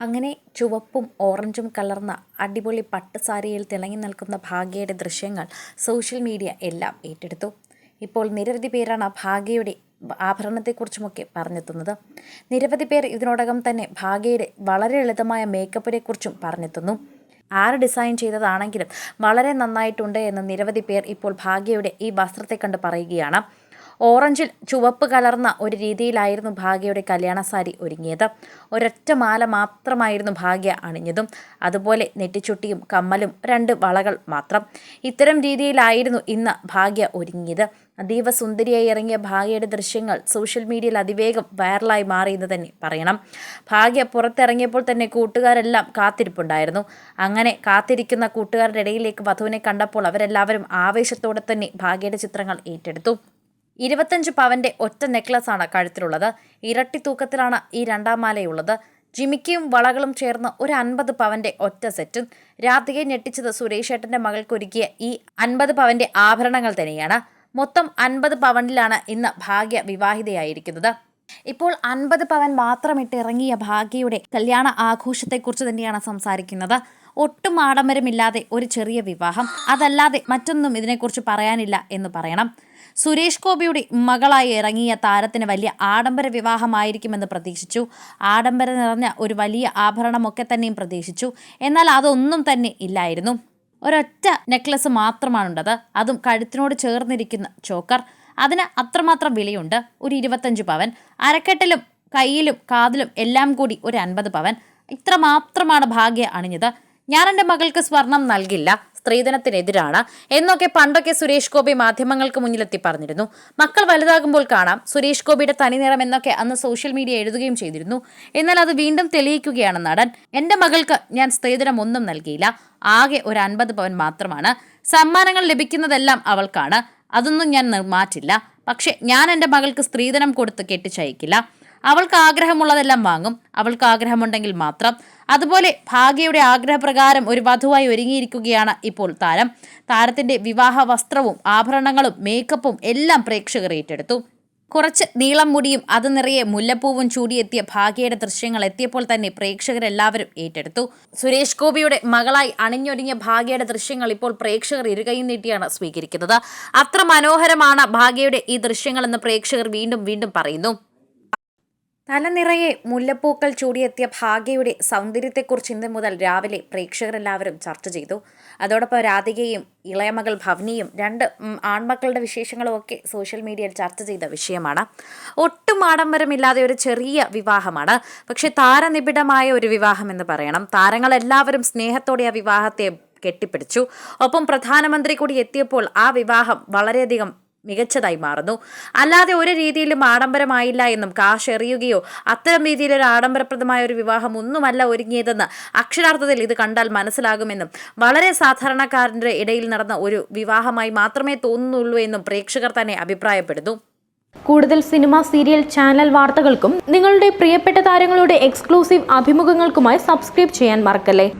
അങ്ങനെ ചുവപ്പും ഓറഞ്ചും കലർന്ന അടിപൊളി പട്ടുസാരിയിൽ തിളങ്ങി നിൽക്കുന്ന ഭാഗ്യയുടെ ദൃശ്യങ്ങൾ സോഷ്യൽ മീഡിയ എല്ലാം ഏറ്റെടുത്തു. ഇപ്പോൾ നിരവധി പേരാണ് ഭാഗ്യയുടെ ആഭരണത്തെക്കുറിച്ചുമൊക്കെ പറഞ്ഞെത്തുന്നത്. നിരവധി പേർ ഇതിനോടകം തന്നെ ഭാഗ്യയുടെ വളരെ ലളിതമായ മേക്കപ്പിനെക്കുറിച്ചും പറഞ്ഞെത്തുന്നു. ആര് ഡിസൈൻ ചെയ്തതാണെങ്കിലും വളരെ നന്നായിട്ടുണ്ട് എന്ന് നിരവധി പേർ ഇപ്പോൾ ഭാഗ്യയുടെ ഈ വസ്ത്രത്തെ കണ്ട് പറയുകയാണ്. ഓറഞ്ചിൽ ചുവപ്പ് കലർന്ന ഒരു രീതിയിലായിരുന്നു ഭാഗ്യയുടെ കല്യാണ സാരി ഒരുങ്ങിയത്. ഒരൊറ്റ മാല മാത്രമായിരുന്നു ഭാഗ്യ അണിഞ്ഞതും. അതുപോലെ നെറ്റിച്ചുട്ടിയും കമ്മലും 2 വളകൾ മാത്രം. ഇത്തരം രീതിയിലായിരുന്നു ഇന്ന് ഭാഗ്യ ഒരുങ്ങിയത്. അതീവ സുന്ദരിയായി ഇറങ്ങിയ ഭാഗ്യയുടെ ദൃശ്യങ്ങൾ സോഷ്യൽ മീഡിയയിൽ അതിവേഗം വൈറലായി മാറിയെന്ന് തന്നെ പറയണം. ഭാഗ്യ പുറത്തിറങ്ങിയപ്പോൾ തന്നെ കൂട്ടുകാരെല്ലാം കാത്തിരിപ്പുണ്ടായിരുന്നു. അങ്ങനെ കാത്തിരിക്കുന്ന കൂട്ടുകാരുടെ ഇടയിലേക്ക് വധുവിനെ കണ്ടപ്പോൾ അവരെല്ലാവരും ആവേശത്തോടെ തന്നെ ഭാഗ്യയുടെ ചിത്രങ്ങൾ ഏറ്റെടുത്തു. 25 പവൻ്റെ ഒറ്റ നെക്ലസാണ് കഴുത്തിലുള്ളത്. ഇരട്ടി തൂക്കത്തിലാണ് ഈ 2ാം മാലയുള്ളത്. ജിമിക്കിയും വളകളും ചേർന്ന് ഒരു 50 പവൻ്റെ ഒറ്റ സെറ്റും. രാധികയെ ഞെട്ടിച്ചത് സുരേഷ് ഏട്ടൻ്റെ മകൾക്കൊരുക്കിയ ഈ 50 പവൻ്റെ ആഭരണങ്ങൾ തന്നെയാണ്. മൊത്തം 50 പവനിലാണ് ഇന്ന് ഭാഗ്യ വിവാഹിതയായിരിക്കുന്നത്. ഇപ്പോൾ 50 പവൻ മാത്രമിട്ട് ഇറങ്ങിയ ഭാഗ്യയുടെ കല്യാണ ആഘോഷത്തെക്കുറിച്ച് തന്നെയാണ് സംസാരിക്കുന്നത്. ഒട്ടും ആഡംബരമില്ലാതെ ഒരു ചെറിയ വിവാഹം, അതല്ലാതെ മറ്റൊന്നും ഇതിനെക്കുറിച്ച് പറയാനില്ല എന്ന് പറയണം. സുരേഷ് ഗോപിയുടെ മകളായി ഇറങ്ങിയ താരത്തിന് വലിയ ആഡംബര വിവാഹമായിരിക്കുമെന്ന് പ്രതീക്ഷിച്ചു. ആഡംബരം നിറഞ്ഞ ഒരു വലിയ ആഭരണമൊക്കെ തന്നെയും പ്രതീക്ഷിച്ചു. എന്നാൽ അതൊന്നും തന്നെ ഇല്ലായിരുന്നു. ഒരൊറ്റ നെക്ലസ് മാത്രമാണുള്ളത്, അതും കഴുത്തിനോട് ചേർന്നിരിക്കുന്ന ചോക്കർ. അതിന് അത്രമാത്രം വിലയുണ്ട്. ഒരു 25 പവൻ. അരക്കെട്ടിലും കയ്യിലും കാതിലും എല്ലാം കൂടി ഒരു 50 പവൻ. ഇത്ര മാത്രമാണ് ഭാഗ്യ അണിഞ്ഞത്. ഞാൻ എൻ്റെ മകൾക്ക് സ്വർണം നൽകില്ല, സ്ത്രീധനത്തിനെതിരാണ് എന്നൊക്കെ പണ്ടൊക്കെ സുരേഷ് ഗോപി മാധ്യമങ്ങൾക്ക് മുന്നിലെത്തി പറഞ്ഞിരുന്നു. മക്കൾ വലുതാകുമ്പോൾ കാണാം സുരേഷ് ഗോപിയുടെ തനിനിറം എന്നൊക്കെ അന്ന് സോഷ്യൽ മീഡിയ എഴുതുകയും ചെയ്തിരുന്നു. എന്നാൽ അത് വീണ്ടും തെളിയിക്കുകയാണ് നടൻ. എൻ്റെ മകൾക്ക് ഞാൻ സ്ത്രീധനം ഒന്നും നൽകിയില്ല, ആകെ ഒരു 50 പവൻ മാത്രമാണ്. സമ്മാനങ്ങൾ ലഭിക്കുന്നതെല്ലാം അവൾക്കാണ്, അതൊന്നും ഞാൻ മാറ്റില്ല. പക്ഷെ ഞാൻ എൻ്റെ മകൾക്ക് സ്ത്രീധനം കൊടുത്ത് കെട്ടിച്ചയക്കില്ല. അവൾക്ക് ആഗ്രഹമുള്ളതെല്ലാം വാങ്ങും, അവൾക്ക് ആഗ്രഹമുണ്ടെങ്കിൽ മാത്രം. അതുപോലെ ഭാഗ്യയുടെ ആഗ്രഹപ്രകാരം ഒരു വധുവായി ഒരുങ്ങിയിരിക്കുകയാണ് ഇപ്പോൾ താരം. താരത്തിൻ്റെ വിവാഹ വസ്ത്രവും ആഭരണങ്ങളും മേക്കപ്പും എല്ലാം പ്രേക്ഷകർ ഏറ്റെടുത്തു. കുറച്ച് നീളം മുടിയും അത് നിറയെ മുല്ലപ്പൂവും ചൂടിയെത്തിയ ഭാഗ്യയുടെ ദൃശ്യങ്ങൾ എത്തിയപ്പോൾ തന്നെ പ്രേക്ഷകരെല്ലാവരും ഏറ്റെടുത്തു. സുരേഷ് ഗോപിയുടെ മകളായി അണിഞ്ഞൊരുങ്ങിയ ഭാഗ്യയുടെ ദൃശ്യങ്ങൾ ഇപ്പോൾ പ്രേക്ഷകർ ഇരുകൈയും നീട്ടിയാണ് സ്വീകരിക്കുന്നത്. അത്ര മനോഹരമാണ് ഭാഗ്യയുടെ ഈ ദൃശ്യങ്ങളെന്ന് പ്രേക്ഷകർ വീണ്ടും വീണ്ടും പറയുന്നു. തലനിറയെ മുല്ലപ്പൂക്കൾ ചൂടിയെത്തിയ ഭാഗ്യയുടെ സൗന്ദര്യത്തെക്കുറിച്ച് ഇന്ന് മുതൽ രാവിലെ പ്രേക്ഷകരെല്ലാവരും ചർച്ച ചെയ്തു. അതോടൊപ്പം രാധികയും ഇളയമകൾ ഭവനിയും 2 ആൺമക്കളുടെ വിശേഷങ്ങളും ഒക്കെ സോഷ്യൽ മീഡിയയിൽ ചർച്ച ചെയ്ത വിഷയമാണ്. ഒട്ടും ആഡംബരമില്ലാതെ ഒരു ചെറിയ വിവാഹമാണ്, പക്ഷെ താരനിബിഡമായ ഒരു വിവാഹം എന്ന് പറയണം. താരങ്ങളെല്ലാവരും സ്നേഹത്തോടെ ആ വിവാഹത്തെ കെട്ടിപ്പിടിച്ചു. ഒപ്പം പ്രധാനമന്ത്രി കൂടി എത്തിയപ്പോൾ ആ വിവാഹം വളരെയധികം മികച്ചതായി മാറുന്നു. അല്ലാതെ ഒരു രീതിയിലും ആഡംബരമായില്ല എന്നും കാശ് എറിയുകയോ അത്തരം രീതിയിലൊരു ആഡംബരപ്രദമായ ഒരു വിവാഹം ഒന്നുമല്ല ഒരുങ്ങിയതെന്ന് അക്ഷരാർത്ഥത്തിൽ ഇത് കണ്ടാൽ മനസ്സിലാകുമെന്നും വളരെ സാധാരണക്കാരൻ്റെ ഇടയിൽ നടന്ന ഒരു വിവാഹമായി മാത്രമേ തോന്നുന്നുള്ളൂ എന്നും പ്രേക്ഷകർ തന്നെ അഭിപ്രായപ്പെടുന്നു. കൂടുതൽ സിനിമ, സീരിയൽ, ചാനൽ വാർത്തകൾക്കും നിങ്ങളുടെ പ്രിയപ്പെട്ട താരങ്ങളുടെ എക്സ്ക്ലൂസീവ് അഭിമുഖങ്ങൾക്കുമായി സബ്സ്ക്രൈബ് ചെയ്യാൻ മറക്കല്ലേ.